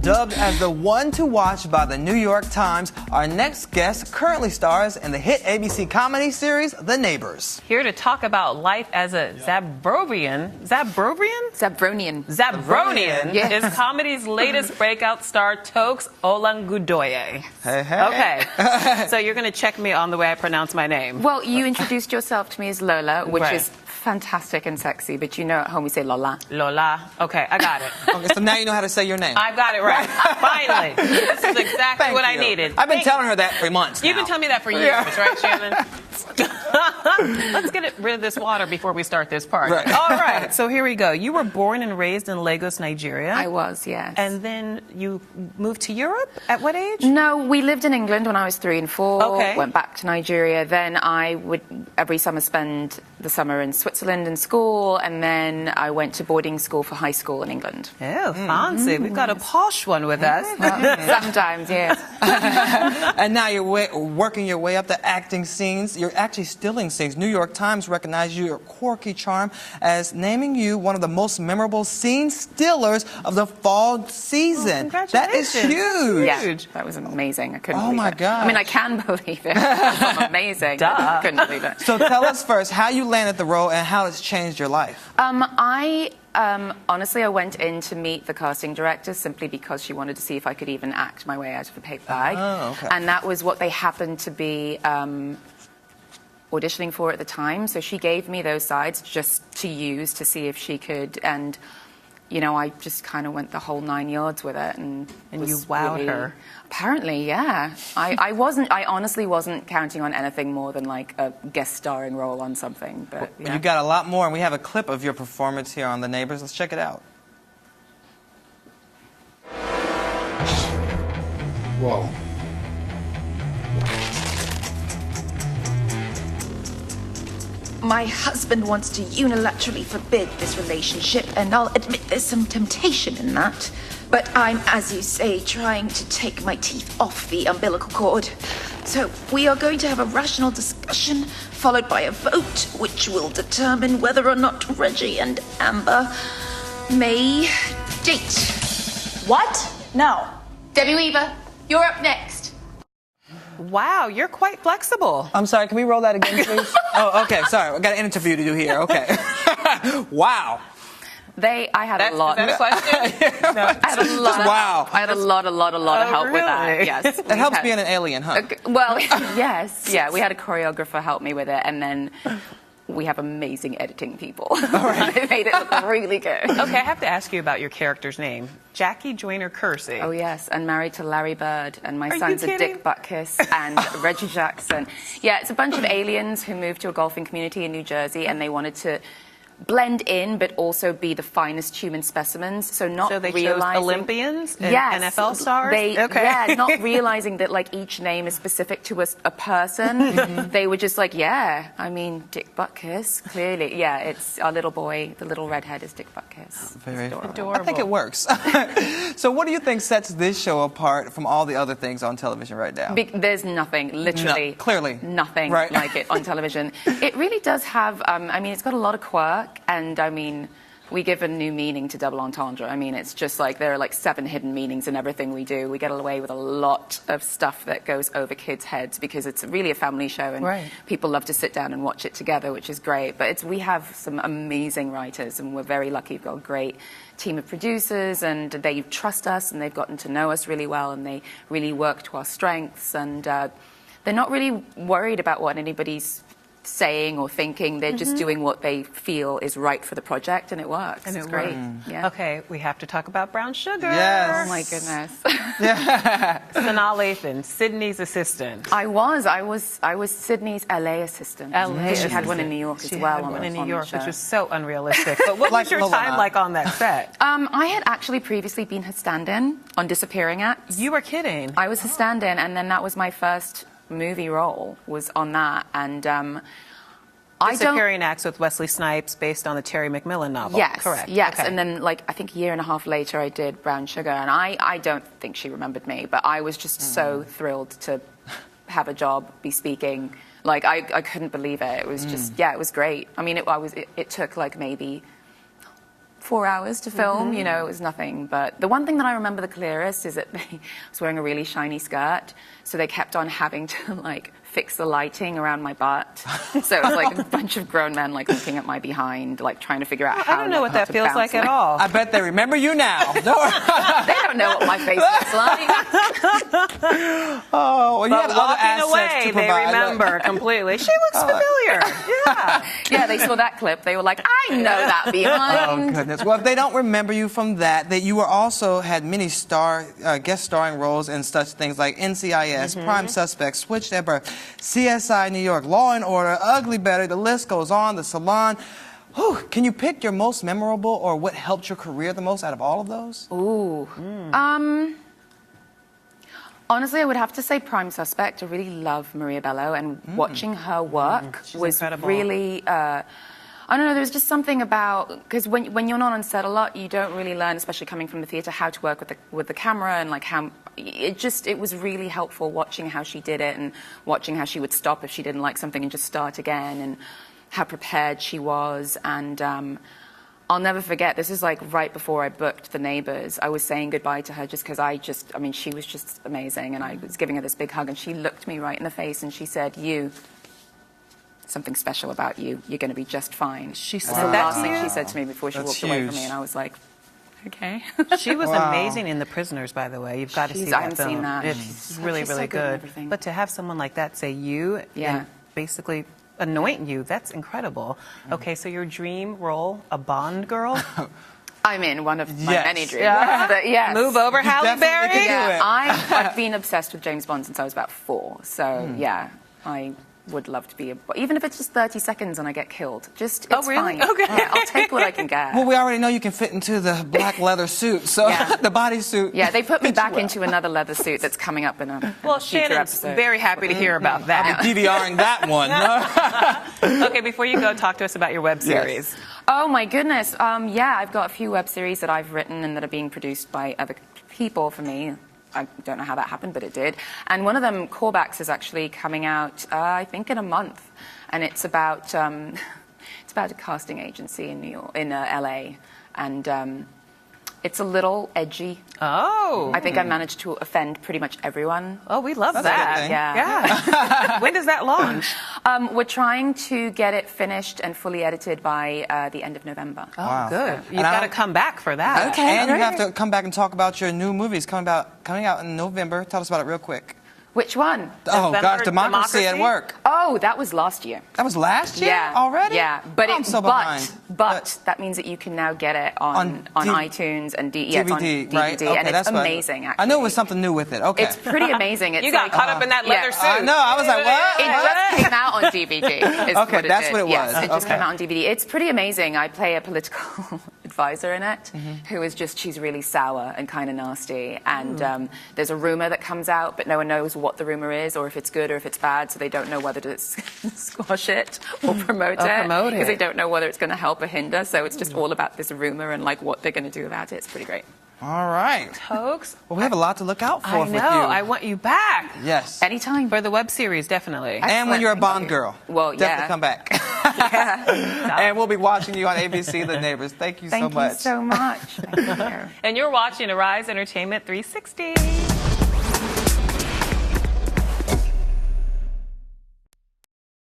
Dubbed as the one to watch by the New York Times, our next guest currently stars in the hit ABC comedy series, The Neighbors. Here to talk about life as a Zabronian Yes. is comedy's latest breakout star, Toks Olagundoye. Hey, hey. Okay, so you're going to check me on the way I pronounce my name. Well, you introduced yourself to me as Lola, which Right. is fantastic and sexy, but you know at home we say Lola. Lola. Okay, I got it. Okay, so now you know how to say your name. I've got it right. Finally. This is exactly what I needed. I've been telling her that for months now. You've been telling me that for years, right, Shannon? Let's get rid of this water before we start this part. Right. All right, so here we go. You were born and raised in Lagos, Nigeria. I was, yes. And then you moved to Europe? At what age? No, we lived in England when I was 3 and 4. Okay. Went back to Nigeria. Then I would every summer spend the summer in Switzerland in school, and then I went to boarding school for high school in England. Oh, fancy. We've got a posh one with us. Sometimes, yes. And now you're working your way up the acting scenes. You're actually stealing scenes. New York Times recognized your quirky charm as naming you one of the most memorable scene stealers of the fall season. That is huge. Yeah, that was amazing. I couldn't believe it. Oh, my gosh. I mean, I can believe it. It's amazing. Duh. I couldn't believe it. So tell us first how you landed the role and how it's changed your life. Honestly, I went in to meet the casting director simply because she wanted to see if I could even act my way out of a paper bag. Oh, okay. And that was what they happened to be auditioning for at the time. So she gave me those sides just to use to see if she could. And, you know, I just kind of went the whole 9 yards with it. And you wowed her. Apparently, yeah. I honestly wasn't counting on anything more than like a guest starring role on something. But Well, you got a lot more, and we have a clip of your performance here on The Neighbors. Let's check it out. Whoa. My husband wants to unilaterally forbid this relationship, and I'll admit there's some temptation in that. But I'm, as you say, trying to take my teeth off the umbilical cord. So we are going to have a rational discussion, followed by a vote, which will determine whether or not Reggie and Amber may date. What? No. Debbie Weaver, you're up next. Wow, you're quite flexible. I'm sorry, can we roll that again, please? Oh, okay, sorry. I got an interview to do here. Okay. Wow. I had a lot. Is that a question? No. I had a lot. Wow. I had a lot of help with that. really? Yes. It helps being an alien, huh? Well, yes. Yeah, we had a choreographer help me with it, and then we have amazing editing people. They made it look really good. Okay, I have to ask you about your character's name. Jackie Joyner Kersey. Oh, yes, and married to Larry Bird, and my Are sons you are kidding? Dick Butkus and Reggie Jackson. Yeah, it's a bunch of aliens who moved to a golfing community in New Jersey, and they wanted to blend in but also be the finest human specimens. So they chose Olympians and yes, NFL stars? Yeah, not realizing that like each name is specific to a person. They were just like, yeah, I mean, Dick Butkus, clearly. Yeah, it's our little boy, the little redhead is Dick Butkus. Very adorable. I think it works. So what do you think sets this show apart from all the other things on television right now? There's nothing, literally, clearly nothing right. like it on television. It really does have, I mean, it's got a lot of quirk, and I mean, we give a new meaning to double entendre. I mean, it's just like there are like 7 hidden meanings in everything we do. We get away with a lot of stuff that goes over kids' heads because it's really a family show, and people love to sit down and watch it together, which is great. But we have some amazing writers, and we're very lucky. We've got a great team of producers, and they trust us, and they've gotten to know us really well, and they really work to our strengths, and they're not really worried about what anybody's saying or thinking. They're just doing what they feel is right for the project, and it works. And it's great. Yeah. Okay, we have to talk about Brown Sugar. Yes. Oh my goodness. Sanaa Lathan, Sydney's assistant. I was Sydney's LA assistant. She had one in New York as well. She had one in New on the York, show. which was so unrealistic. But what Like was your Lola. time like on that set? I had actually previously been her stand-in on Disappearing Acts. You were kidding. I was her stand-in, and then that was my first movie role, was on that, and Disappearing Acts with Wesley Snipes, based on the Terry McMillan novel. Yes, Correct. yes. Okay. And then, like, I think a year and a half later, I did Brown Sugar, and I don't think she remembered me, but I was just so thrilled to have a job, be speaking. Like, I couldn't believe it. It was just, yeah, it was great. I mean, it took like maybe 4 hours to film, you know, it was nothing. But the one thing that I remember the clearest is that I was wearing a really shiny skirt, so they kept on having to, like, fix the lighting around my butt. So it was like a bunch of grown men, like, looking at my behind, like, trying to figure out how I don't know what that to feels bounce like at all. I bet they remember you now. They don't know what my face looks like. Oh, well, you have But other walking assets away, to they provide. remember completely. She looks familiar. Yeah. Yeah, they saw that clip. They were like, I know that Oh behind. goodness! Well, if they don't remember you from that you were also had many guest starring roles in such things like NCIS, Prime Suspect, Switched at Birth, CSI New York, Law and Order, Ugly Betty. The list goes on. The Salon. Whew, can you pick your most memorable or what helped your career the most out of all of those? Ooh. Honestly, I would have to say Prime Suspect. I really love Maria Bello, and watching her work was incredible. really. I don't know. There's just something about because when you're not on set a lot, you don't really learn, especially coming from the theater, how to work with the camera and like how it was really helpful watching how she did it and watching how she would stop if she didn't like something and just start again and how prepared she was. And I'll never forget. This is like right before I booked The Neighbors. I was saying goodbye to her just because I mean, she was just amazing, and I was giving her this big hug, and she looked me right in the face and she said, something special about you. You're going to be just fine. She That's said the that last to thing you? she said to me before she That's walked away from huge. me, and I was like, okay. She was Wow. amazing in The Prisoners, by the way. You've got to see that I haven't film. seen that. It's really, She's so really good in good. everything. But to have someone like that say you Yeah. and basically anoint you, that's incredible. Okay, so your dream role, a Bond girl? I'm in one of my Yes. many dreams. Yeah. But yes. Move over, Halle definitely Berry? could do Yeah, it. I've been obsessed with James Bond since I was about 4. So yeah, I would love to be even if it's just 30 seconds and I get killed. Just it's Oh, really? fine. Okay. Yeah, I'll take what I can get. Well, we already know you can fit into the black leather suit, so Yeah. the bodysuit. Yeah, they put me fits you back well. into another leather suit that's coming up in a Well, future Shannon's episode. very happy to hear about that. DVRing that one. Okay, before you go, talk to us about your web series. Oh my goodness. Yeah, I've got a few web series that I've written and that are being produced by other people for me. I don't know how that happened, but it did. And one of them, Callbacks, is actually coming out, I think, in a month. And it's about a casting agency in LA, and it's a little edgy. Oh. I think I managed to offend pretty much everyone. Oh, we love That's a good that. thing. Yeah. When does that launch? We're trying to get it finished and fully edited by the end of November. Oh, Wow. good. You've And I got to don't- come back for that. Okay. And you great. have to come back and talk about your new movies coming out in November. Tell us about it real quick. Which one? Oh, November, gosh, Democracy at Democracy? Work. Oh, that was last year. That was last year Yeah, already? Yeah, but I'm so behind. but that means that you can now get it on iTunes and DVD, it's on DVD, right? Okay, and it's that's what amazing. Actually, I knew it was something new with it. Okay. It's pretty amazing. It's You got like, caught up in that leather yeah. suit. I know. I was like, what? It just came out on DVD. Is Okay, what that's did. what it Yes, was. it just Okay. came out on DVD. It's pretty amazing. I play a political advisor in it, who is she's really sour and kind of nasty. And there's a rumor that comes out, but no one knows what the rumor is or if it's good or if it's bad, so they don't know whether to squash it or promote Or it promote because they it. don't know whether it's going to help or hinder. So it's just all about this rumor and like what they're going to do about it. It's pretty great. All right. Folks, Well, we have a lot to look out for I with you. know. I want you back. Yes. Anytime. For the web series, definitely. And when you're a Thank Bond you. girl. Well, Definitely yeah. come back. And we'll be watching you on ABC, The Neighbors. Thank you so Thank much. you so much. Thank you. And you're watching Arise Entertainment 360.